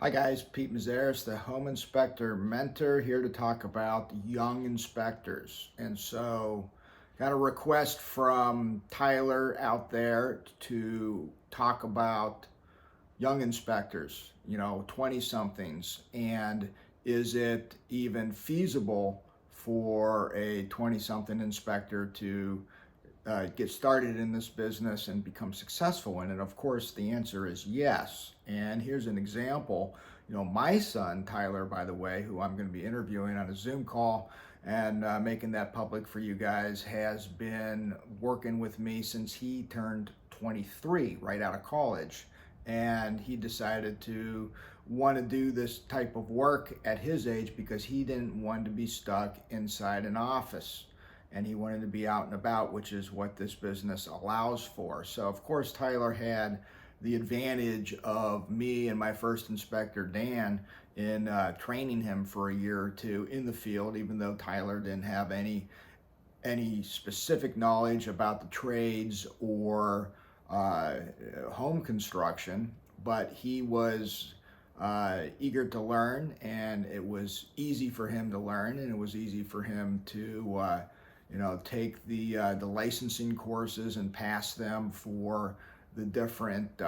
Hi guys, Pete Mazaris, the Home Inspector Mentor, here to talk about young inspectors. And so, got a request from Tyler out there to talk about young inspectors, 20 somethings, and is it even feasible for a 20 something inspector to get started in this business and become successful in it? Of course, the answer is yes. And here's an example. My son, Tyler, by the way, who I'm going to be interviewing on a Zoom call and making that public for you guys, has been working with me since he turned 23, right out of college. And he decided to want to do this type of work at his age because he didn't want to be stuck inside an office, and he wanted to be out and about, which is what this business allows for. So of course Tyler had the advantage of me and my first inspector, Dan, in training him for a year or two in the field, even though Tyler didn't have any specific knowledge about the trades or home construction, but he was eager to learn, and it was easy for him to learn, and it was easy for him to take the licensing courses and pass them for the different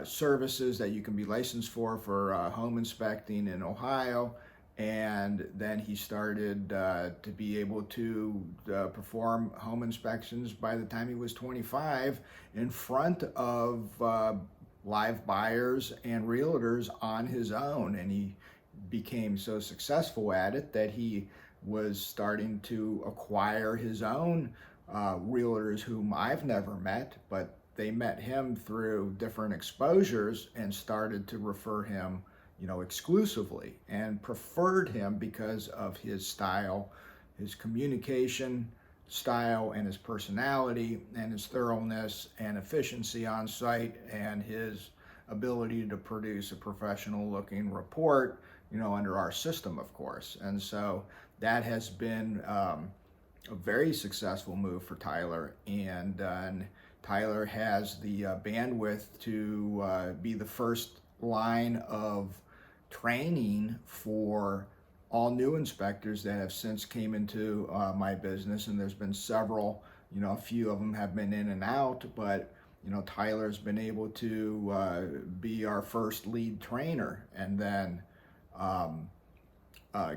services that you can be licensed for home inspecting in Ohio. And then he started to be able to perform home inspections by the time he was 25 in front of live buyers and realtors on his own. And he became so successful at it that he was starting to acquire his own realtors whom I've never met, but they met him through different exposures and started to refer him, exclusively, and preferred him because of his style, his communication style, and his personality, and his thoroughness and efficiency on site, and his ability to produce a professional looking report, under our system, of course. And so that has been a very successful move for Tyler, and Tyler has the bandwidth to be the first line of training for all new inspectors that have since came into my business. And there's been several, a few of them have been in and out, but Tyler's been able to be our first lead trainer, and then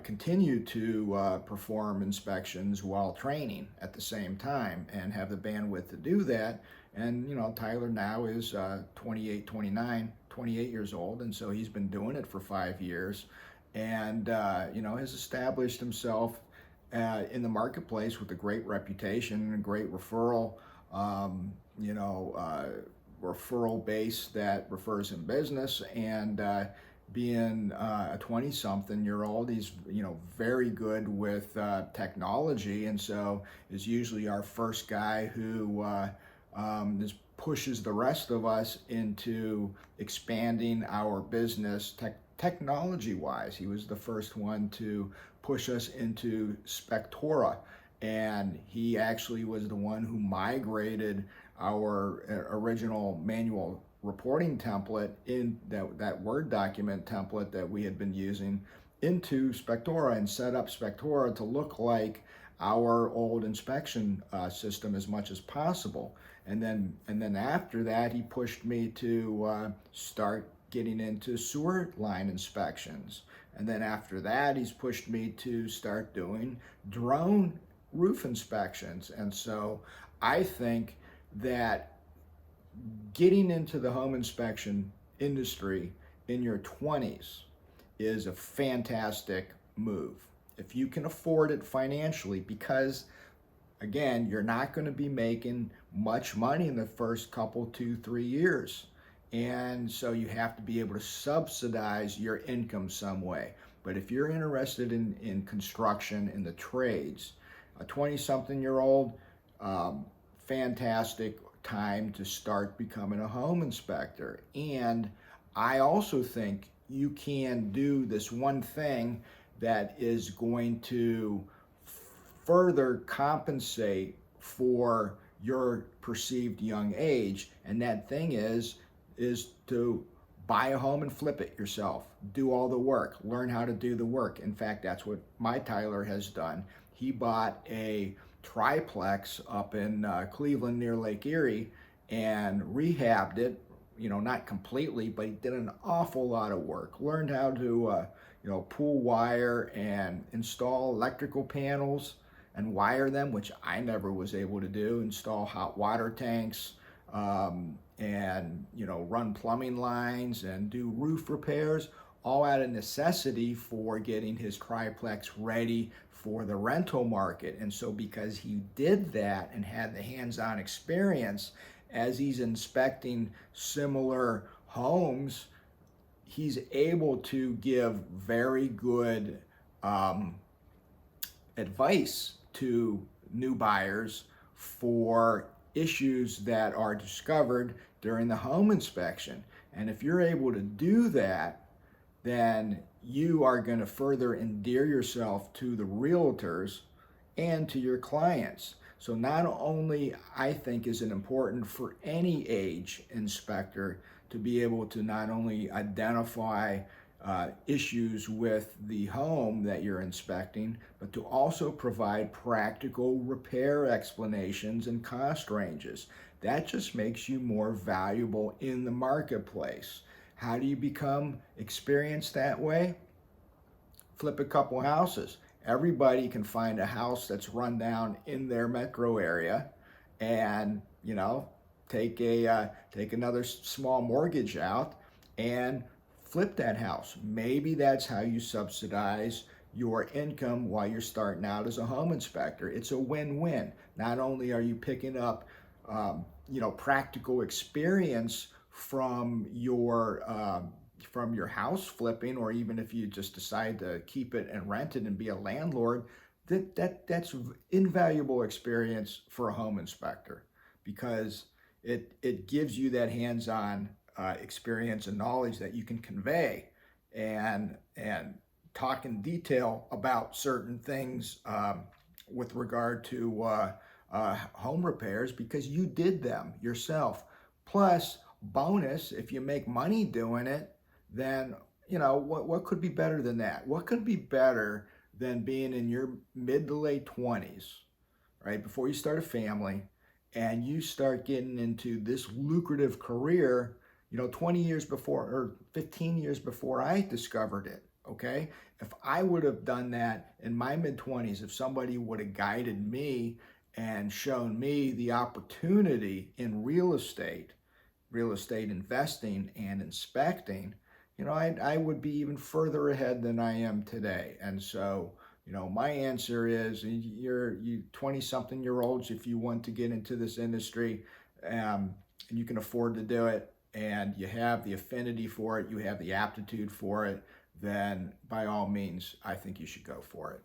continue to perform inspections while training at the same time, and have the bandwidth to do that. And Tyler now is 28, 29, 28 years old, and so he's been doing it for 5 years, and has established himself in the marketplace with a great reputation and a great referral base that refers him business. And being a 20-something-year-old, he's very good with technology, and so is usually our first guy who pushes the rest of us into expanding our business technology-wise. He was the first one to push us into Spectora, and he actually was the one who migrated our original manual reporting template in that Word document template that we had been using into Spectora, and set up Spectora to look like our old inspection system as much as possible. And then after that, he pushed me to start getting into sewer line inspections. And then after that, he's pushed me to start doing drone roof inspections. And so I think that getting into the home inspection industry in your 20s is a fantastic move if you can afford it financially, because again, you're not going to be making much money in the first couple, 2-3 years. And so you have to be able to subsidize your income some way. But if you're interested in construction, in the trades, a 20-something-year-old, fantastic time to start becoming a home inspector. And I also think you can do this one thing that is going to further compensate for your perceived young age, and that thing is to buy a home and flip it yourself. Do all the work. Learn how to do the work. In fact, that's what my Tyler has done. He bought a triplex up in Cleveland near Lake Erie and rehabbed it. Not completely, but he did an awful lot of work. Learned how to, pull wire and install electrical panels and wire them, which I never was able to do. Install hot water tanks, and run plumbing lines and do roof repairs, all out of necessity for getting his triplex ready for the rental market. And so because he did that and had the hands-on experience as he's inspecting similar homes, he's able to give very good advice to new buyers for issues that are discovered during the home inspection. And if you're able to do that, then you are going to further endear yourself to the realtors and to your clients. So not only, I think, is it important for any age inspector to be able to not only identify issues with the home that you're inspecting, but to also provide practical repair explanations and cost ranges. That just makes you more valuable in the marketplace. How do you become experienced that way? Flip a couple houses. Everybody can find a house that's run down in their metro area, and take another small mortgage out and flip that house. Maybe that's how you subsidize your income while you're starting out as a home inspector. It's a win-win. Not only are you picking up practical experience from your house flipping, or even if you just decide to keep it and rent it and be a landlord, that's invaluable experience for a home inspector, because it gives you that hands-on experience and knowledge that you can convey and talk in detail about certain things with regard to home repairs, because you did them yourself. Plus, bonus, if you make money doing it, then what could be better than that? What could be better than being in your mid to late 20s, right, before you start a family, and you start getting into this lucrative career 20 years before, or 15 years before I discovered it, okay? If I would have done that in my mid-20s, if somebody would have guided me and shown me the opportunity in real estate investing and inspecting, I would be even further ahead than I am today. And so, my answer is, you 20-something year olds, if you want to get into this industry, and you can afford to do it, and you have the affinity for it, you have the aptitude for it, then by all means, I think you should go for it.